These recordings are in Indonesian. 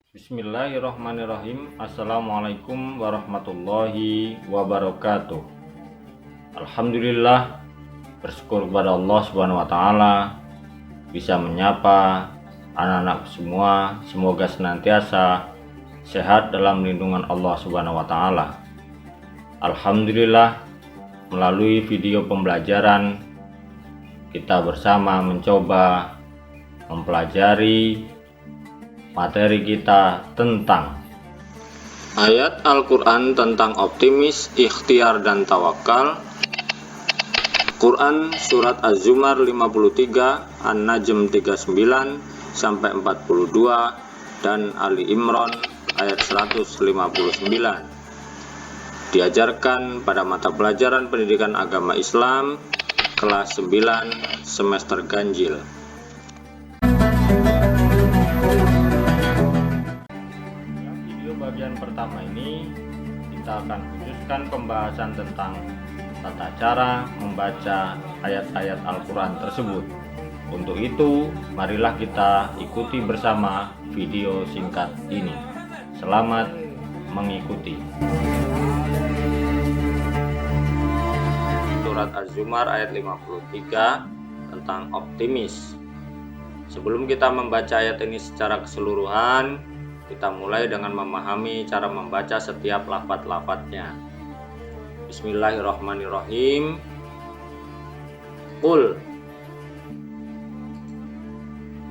Bismillahirrahmanirrahim. Assalamualaikum warahmatullahi wabarakatuh. Alhamdulillah, bersyukur kepada Allah Subhanahu wa taala bisa menyapa anak-anak semua, semoga senantiasa sehat dalam lindungan Allah Subhanahu wa taala. Alhamdulillah, melalui video pembelajaran kita bersama mencoba mempelajari materi kita tentang ayat Al-Quran tentang optimis, ikhtiar, dan tawakal. Quran Surat Az-Zumar 53, An-Najm 39 sampai 42, dan Ali Imran ayat 159. Diajarkan pada mata pelajaran pendidikan agama Islam kelas 9 semester ganjil. Bagian pertama ini kita akan khususkan pembahasan tentang tata cara membaca ayat-ayat Al-Quran tersebut. Untuk itu, marilah kita ikuti bersama video singkat ini. Selamat mengikuti. Surat Az-Zumar ayat 53 tentang optimis. Sebelum kita membaca ayat ini secara keseluruhan, kita mulai dengan memahami cara membaca setiap lafaz-lafaznya. Bismillahirrahmanirrahim. Qul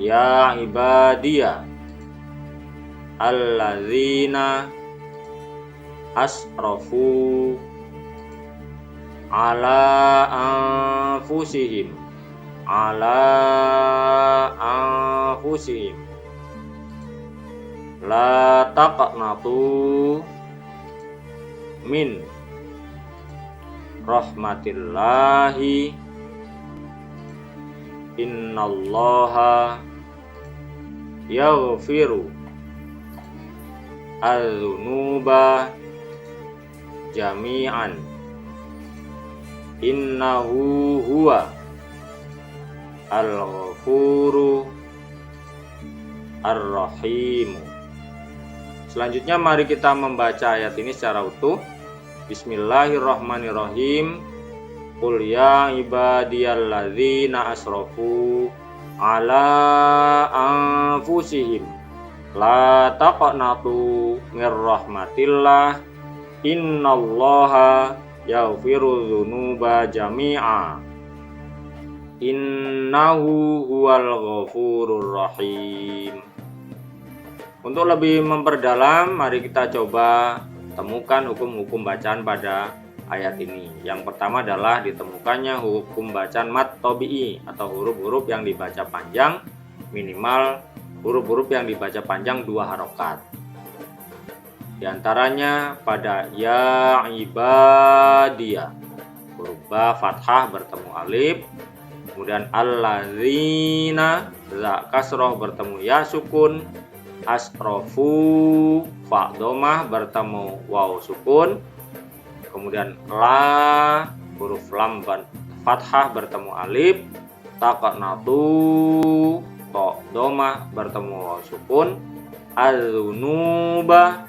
ya ibadiyah alladzina asrafu ala anfusihim la taqnatu min rahmatillahi innallaha yaghfiru adz-dzunuba jami'an innahu huwa al-ghafuru ar-rahim. Selanjutnya mari kita membaca ayat ini secara utuh. Bismillahirrahmanirrahim. Qul ya ibadiyalladzina asrafu ala anfusihim la taqnatu mir rahmatillah innallaha yaghfiru dzunuba jami'a innahu huwal ghafurur rahim. Untuk lebih memperdalam, mari kita coba temukan hukum-hukum bacaan pada ayat ini. Yang pertama adalah ditemukannya hukum bacaan mat tabi'i atau huruf-huruf yang dibaca panjang, minimal huruf-huruf yang dibaca panjang 2 harokat. Di antaranya pada ya ibadiyah, huruf ba fathah bertemu alif, kemudian alladzina za kasroh bertemu ya sukun, asrofu fa domah bertemu waw sukun, kemudian la huruf lam fathah bertemu alif, taqnatu to domah bertemu waw sukun, az-dzunuba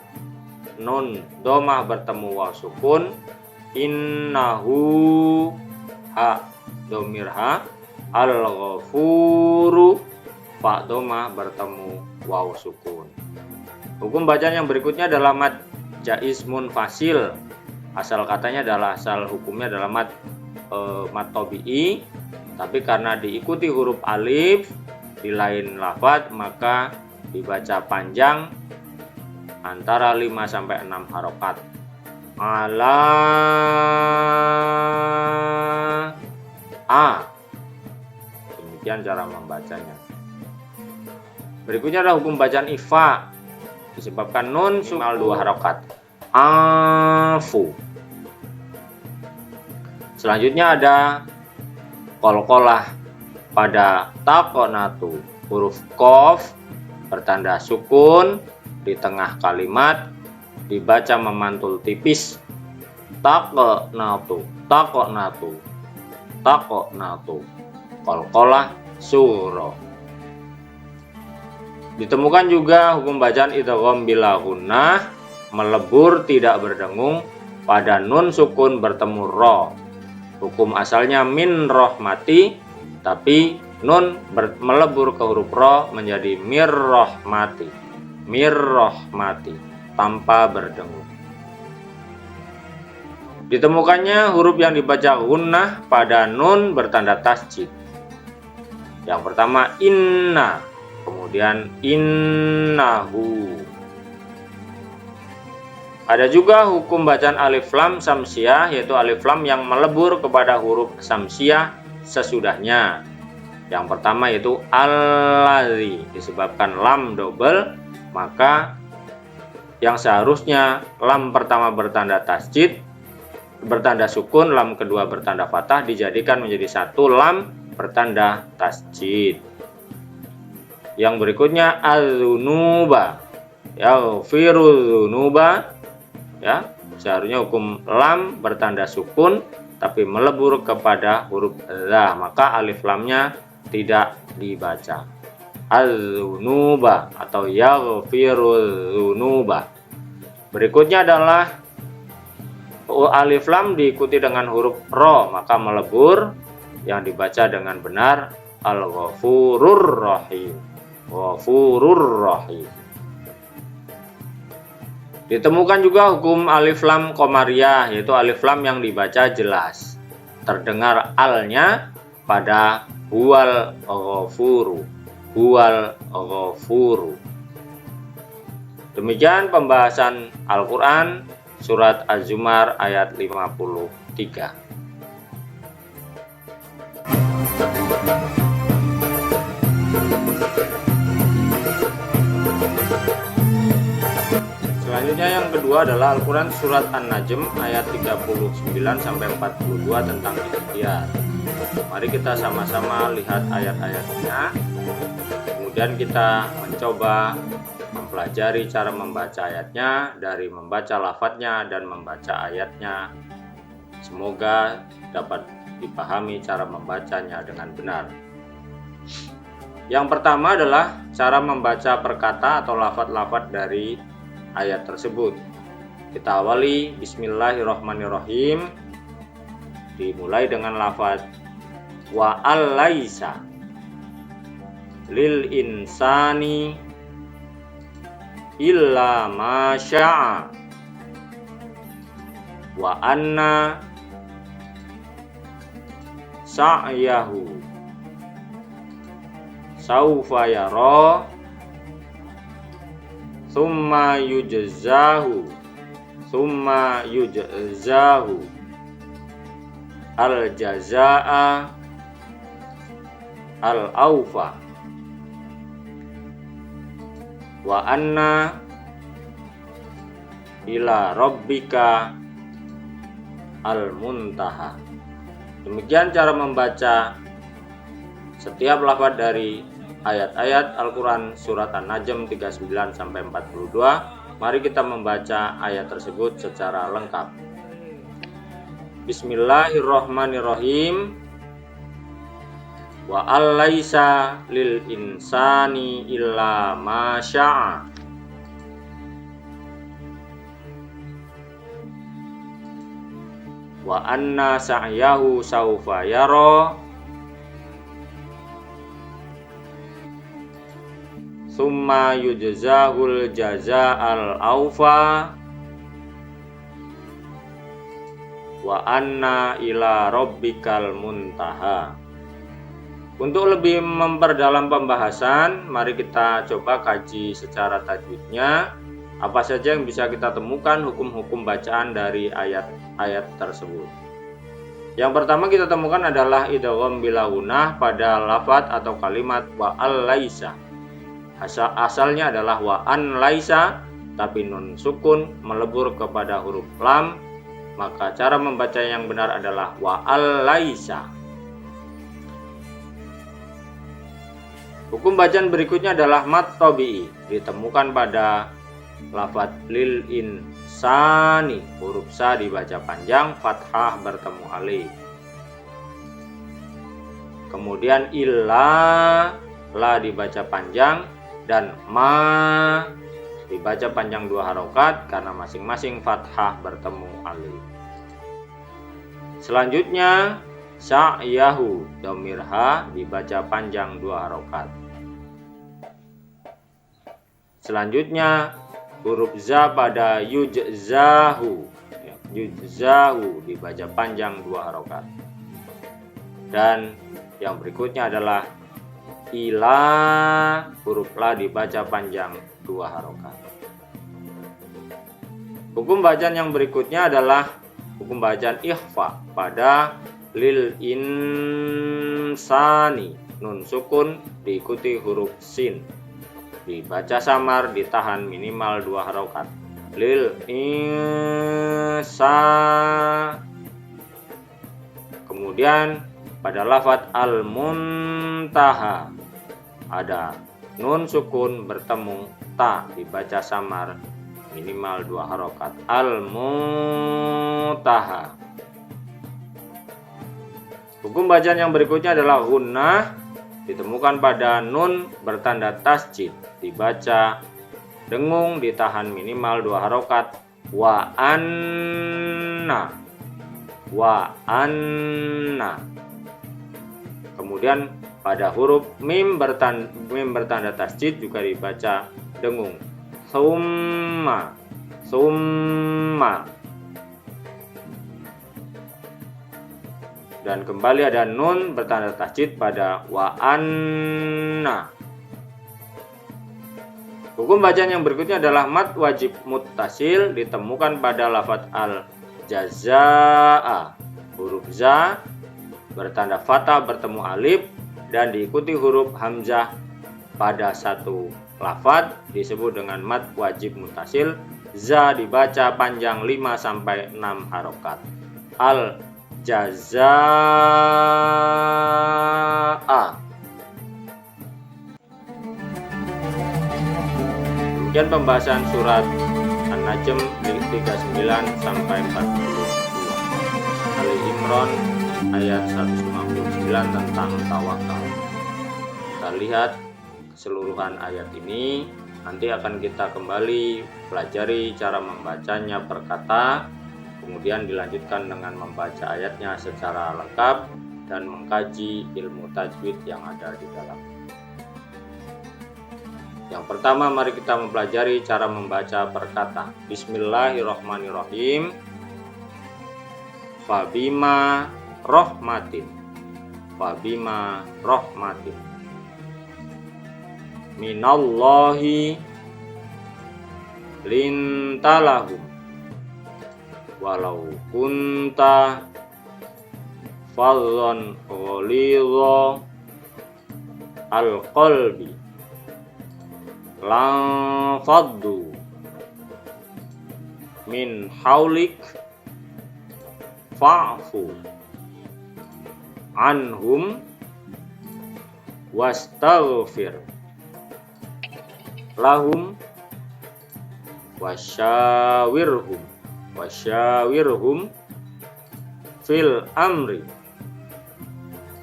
nun domah bertemu waw sukun, innahu ha domir ha, al-ghafuru fa domah bertemu waw sukun. Hukum bacaan yang berikutnya adalah mad jaiz munfasil. Asal katanya adalah hukumnya adalah mad tabi'i, tapi karena diikuti huruf alif di lain lafaz maka dibaca panjang antara 5 sampai 6 harokat. Ala a. Demikian cara membacanya. Berikutnya adalah hukum bacaan ifa, disebabkan nun minimal 2 harokat. Afu. Selanjutnya ada qalqalah pada taqnatu, huruf qaf bertanda sukun di tengah kalimat dibaca memantul tipis. Taqnatu, taqnatu, taqnatu. Qalqalah surah. Ditemukan juga hukum bacaan idgham bila gunnah, melebur tidak berdengung pada nun sukun bertemu ro. Hukum asalnya min rohmati, tapi nun melebur ke huruf ro menjadi mir rohmati tanpa berdengung. Ditemukannya huruf yang dibaca gunnah pada nun bertanda tasjid. Yang pertama inna, kemudian innahu. Ada juga hukum bacaan alif lam samsiah, yaitu alif lam yang melebur kepada huruf samsiah sesudahnya. Yang pertama yaitu allazi, disebabkan lam double, maka yang seharusnya lam pertama bertanda tasjid, bertanda sukun, lam kedua bertanda fathah, dijadikan menjadi satu lam bertanda tasjid. Yang berikutnya az-dzunuba, yaghfirudzunuba, ya, seharusnya hukum lam bertanda sukun tapi melebur kepada huruf za, maka alif lamnya tidak dibaca. Az-dzunuba atau yaghfirudzunuba. Berikutnya adalah alif lam diikuti dengan huruf ro, maka melebur, yang dibaca dengan benar al-ghafurur rahim. Ghafurur rahim. Ditemukan juga hukum alif lam qamariyah, yaitu alif lam yang dibaca jelas, terdengar alnya pada huwal ghafuru. Demikian pembahasan Al-Quran surat Az-Zumar ayat 53. Selanjutnya yang kedua adalah Al-Quran surat An-Najm ayat 39 sampai 42 tentang ikhtiar. Mari kita sama-sama lihat ayat-ayatnya, kemudian kita mencoba mempelajari cara membaca ayatnya dari membaca lafadznya dan membaca ayatnya. Semoga dapat dipahami cara membacanya dengan benar. Yang pertama adalah cara membaca perkata atau lafadz-lafadz dari ayat tersebut. Kita awali bismillahirrahmanirrahim, dimulai dengan lafadz wa al-laisa lil insani illa ma syaa wa anna sa'yahu saufa yara summa yujzahu al jazaa al aufa wa anna ila rabbika al muntaha. Demikian cara membaca setiap lafaz dari ayat-ayat Al-Quran surat An-Najm 39 sampai 42. Mari kita membaca ayat tersebut secara lengkap. Bismillahirrahmanirrahim. Wa al-laisa lil insani illa ma syaa. Wa anna sa'yahu saufa yara summa yujzahul jazaa'al aufa wa anna ila rabbikal muntaha. Untuk lebih memperdalam pembahasan, mari kita coba kaji secara tajwidnya apa saja yang bisa kita temukan hukum-hukum bacaan dari ayat-ayat tersebut. Yang pertama kita temukan adalah idgham bila gunnah pada lafadz atau kalimat wa al-laisa. Asalnya adalah wa an laisa, tapi nun sukun melebur kepada huruf lam, maka cara membaca yang benar adalah wa al laisa. Hukum bacaan berikutnya adalah mat tabi'i, ditemukan pada lafadz lil insani, huruf sa dibaca panjang, fathah bertemu alif. Kemudian illa, la dibaca panjang, dan ma dibaca panjang 2 harokat karena masing-masing fathah bertemu alif. Selanjutnya sa'yahu dhamir ha dibaca panjang 2 harokat. Selanjutnya huruf za pada yujzahu, yujzahu dibaca panjang 2 harokat. Dan yang berikutnya adalah ila, huruf la dibaca panjang 2 harokat. Hukum bacaan yang berikutnya adalah hukum bacaan ikhfa pada lil insani, nun sukun diikuti huruf sin, dibaca samar, ditahan minimal 2 harokat. Lil insa. Kemudian pada lafadz al-muntaha ada nun sukun bertemu ta, dibaca samar minimal 2 harokat. Al-muntaha. Hukum bacaan yang berikutnya adalah gunnah, ditemukan pada nun bertanda tasjid, dibaca dengung, ditahan minimal 2 harokat. Wa anna, wa anna. Kemudian pada huruf mim bertanda tasjid juga dibaca dengung. Summa, summa. Dan kembali ada nun bertanda tasjid pada wa anna. Hukum bacaan yang berikutnya adalah mad wajib muttasil, ditemukan pada lafadz al-jazaa. Huruf za bertanda fathah bertemu alif dan diikuti huruf hamzah pada satu lafadz disebut dengan mad wajib muttasil. Za dibaca panjang 5-6 harokat. Al-jazaa. Demikian pembahasan surat An-Najm 39 sampai 42. Ali Imran ayat 159 tentang tawakal. Kita lihat keseluruhan ayat ini. Nanti akan kita kembali pelajari cara membacanya per kata, kemudian dilanjutkan dengan membaca ayatnya secara lengkap dan mengkaji ilmu tajwid yang ada di dalam. Yang pertama, mari kita mempelajari cara membaca per kata. Bismillahirrahmanirrahim. Fabima rohmatin, fabima rohmatin minallahi lintalahum walau kunta fadhan ghalidha alqalbi lan faddu min haulik fa'fu anhum wastaghfir lahum wasyawirhum fil amri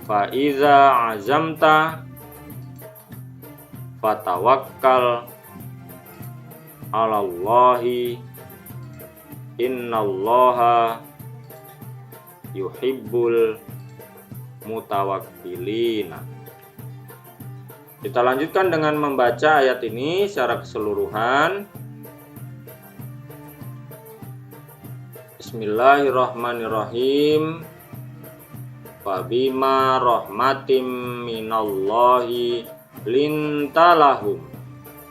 fa iza azamta fatawakkal 'alallahi innallaha yuhibbul mutawakkilina. Kita lanjutkan dengan membaca ayat ini secara keseluruhan. Bismillahirrahmanirrahim. Fabima rahmatim minallahi lintalahum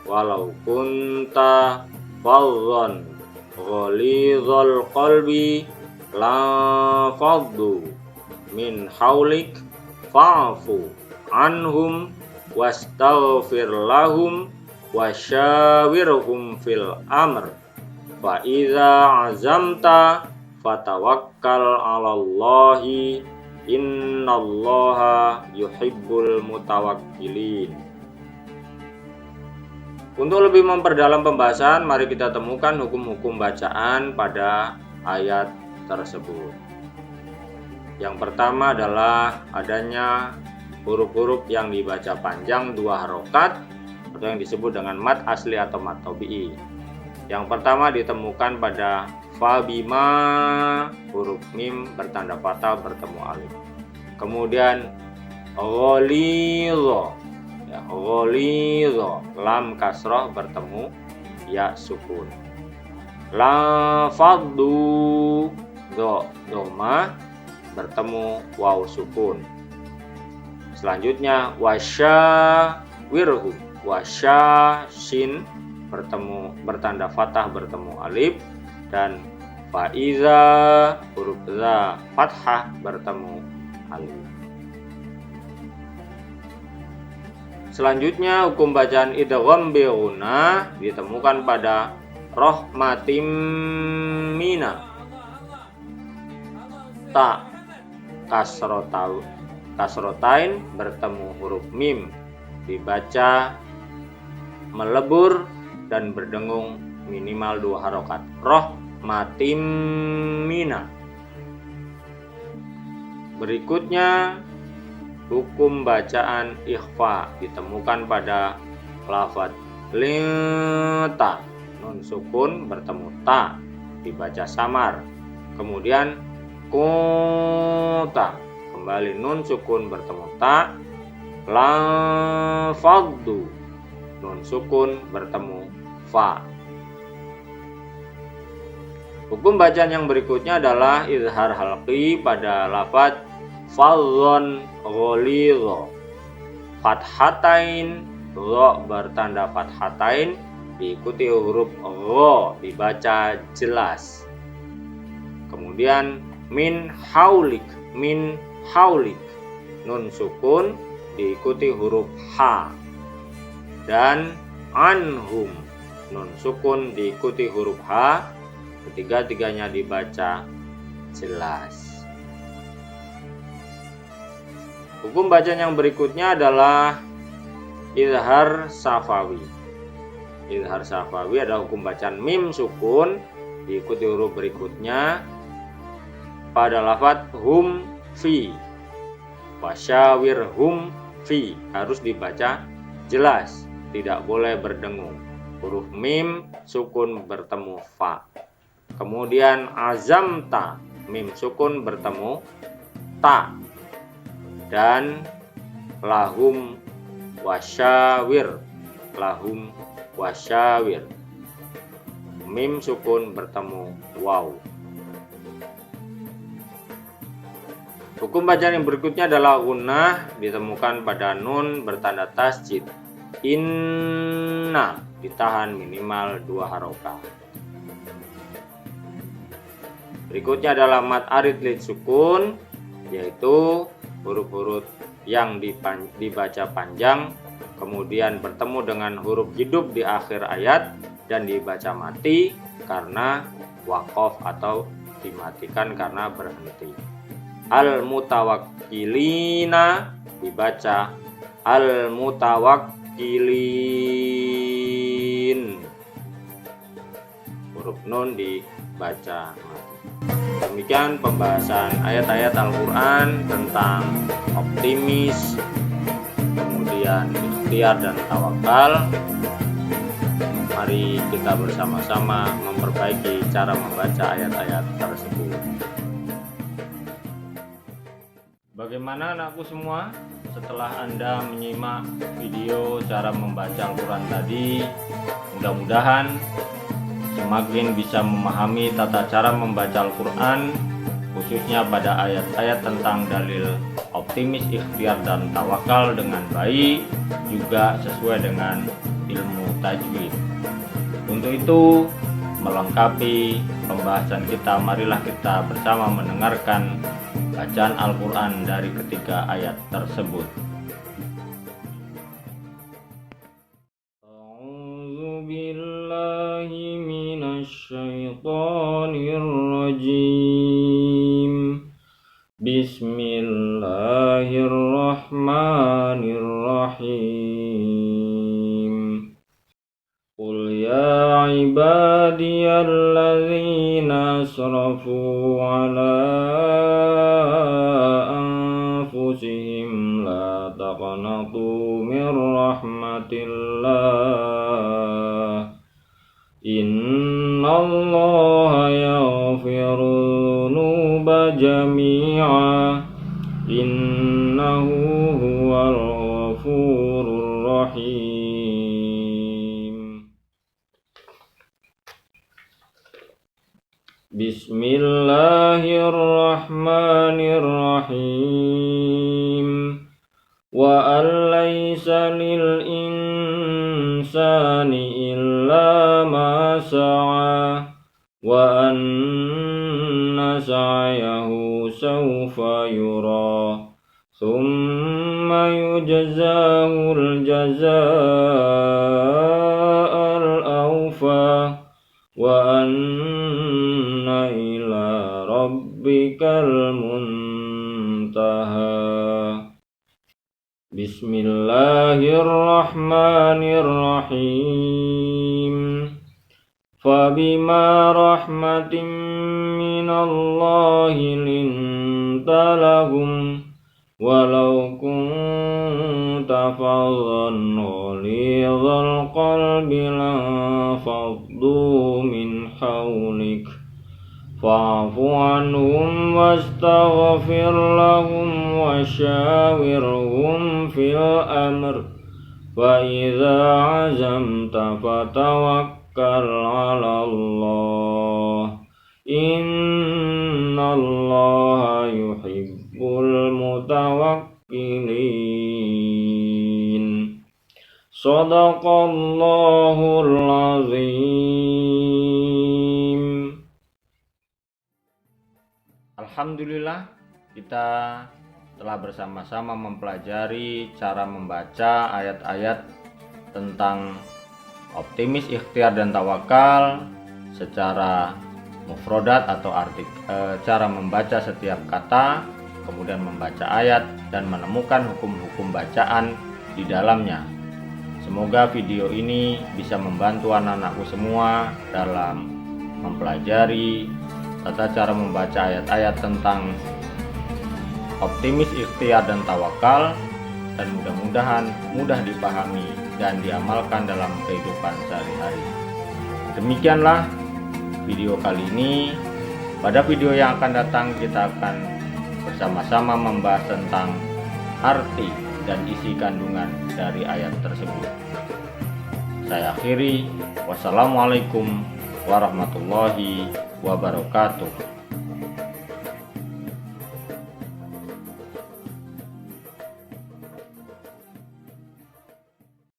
walau kunta fadhan ghalidhal qalbi la faddu min haulik fa'fu anhum wastaghfir lahum wasyawirhum fil amr fa iza azamta fatawakkal 'alallahi innallaha yuhibbul mutawakkilin. Untuk lebih memperdalam pembahasan, mari kita temukan hukum-hukum bacaan pada ayat tersebut. Yang pertama adalah adanya huruf-huruf yang dibaca panjang 2 harokat, atau yang disebut dengan mat asli atau mat tabi'i. Yang pertama ditemukan pada fabima, huruf mim bertanda fathah bertemu alif. Kemudian ghalidha, ya, ghalidha, lam kasrah bertemu ya sukun. Lafadhu, dhamma bertemu waw sukun. Selanjutnya wasyawirhu, wasya shin bertanda fathah bertemu alif, dan faiza, huruf za fathah bertemu alif. Selanjutnya hukum bacaan idgham bi ghunnah ditemukan pada rahmatim mina, ta kasrotain bertemu huruf mim, dibaca melebur dan berdengung minimal 2 harokat. Rahmatim mina. Berikutnya hukum bacaan ikhfa ditemukan pada lafadz linta, nun sukun bertemu ta, dibaca samar. Kemudian kota, kembali nun sukun bertemu ta. Lafaddu, nun sukun bertemu fa. Hukum bacaan yang berikutnya adalah izhar halqi pada lafadz fadhon ghalidha, fathatain, dha bertanda fathatain diikuti huruf gha, dibaca jelas. Kemudian min haulik, nun sukun diikuti huruf ha, dan anhum, nun sukun diikuti huruf ha, ketiga-tiganya dibaca jelas. Hukum bacaan yang berikutnya adalah izhar safawi. Izhar safawi adalah hukum bacaan mim sukun diikuti huruf berikutnya pada lafadz hum fi, wasyawir hum fi, harus dibaca jelas, tidak boleh berdengung. Huruf mim sukun bertemu fa. Kemudian azamta, mim sukun bertemu ta, dan lahum wasyawir, mim sukun bertemu waw. Hukum bacaan yang berikutnya adalah gunnah ditemukan pada nun bertanda tasjid. Inna ditahan minimal 2 harokat. Berikutnya adalah mat arid lid sukun, yaitu huruf-huruf yang dibaca panjang kemudian bertemu dengan huruf hidup di akhir ayat dan dibaca mati karena waqaf atau dimatikan karena berhenti. Al-mutawakkilina dibaca al-mutawakkilin, huruf nun dibaca mati. Demikian pembahasan ayat-ayat Al-Quran tentang optimis, kemudian ikhtiar dan tawakal. Mari kita bersama-sama memperbaiki cara membaca ayat-ayat tersebut. Bagaimana anakku semua? Setelah Anda menyimak video cara membaca Al-Quran tadi, mudah-mudahan semakin bisa memahami tata cara membaca Al-Quran, khususnya pada ayat-ayat tentang dalil optimis, ikhtiar, dan tawakal dengan baik, juga sesuai dengan ilmu tajwid. Untuk itu, melengkapi pembahasan kita, marilah kita bersama mendengarkan bacaan Al-Quran dari ketiga ayat tersebut. A'udzu billahi minasy syaithanir rajim. Bismillahirrahmanirrahim. Qul ya ibadiyalladzina asrafu ala anfusihim la taqnatu min rahmatillah innallaha yaghfiru dzunuba jami'a innahu huwal ghafurur rahim. Bismillahirrahmanirrahim. Wa alaysa lil insani illa ma sa'a wa anna sa'yahu sawfa yura thumma yujzahul jazaa'al awfa wa anna ila rabbikal muntaha. Bismillahirrahmanirrahim. Fabima rahmatin minallahi linta lahum walau kunta fadhan ghalidhal qalbi lanfaddu min hawlik fa'fu anhum wastaghfir lahum wasyawirhum fil amr wa idza azamta fatawakkal 'ala Allah innallaha yuhibbul mutawakkilin. Shadaqallahul azim. Alhamdulillah, kita telah bersama-sama mempelajari cara membaca ayat-ayat tentang optimis, ikhtiar, dan tawakal secara mufrodat atau cara membaca setiap kata, kemudian membaca ayat dan menemukan hukum-hukum bacaan di dalamnya. Semoga video ini bisa membantu anak-anakku semua dalam mempelajari tata cara membaca ayat-ayat tentang optimis, ikhtiar, dan tawakal, dan mudah-mudahan mudah dipahami dan diamalkan dalam kehidupan sehari-hari. Demikianlah video kali ini. Pada video yang akan datang kita akan bersama-sama membahas tentang arti dan isi kandungan dari ayat tersebut. Saya akhiri. Wassalamualaikum warahmatullahi wabarakatuh.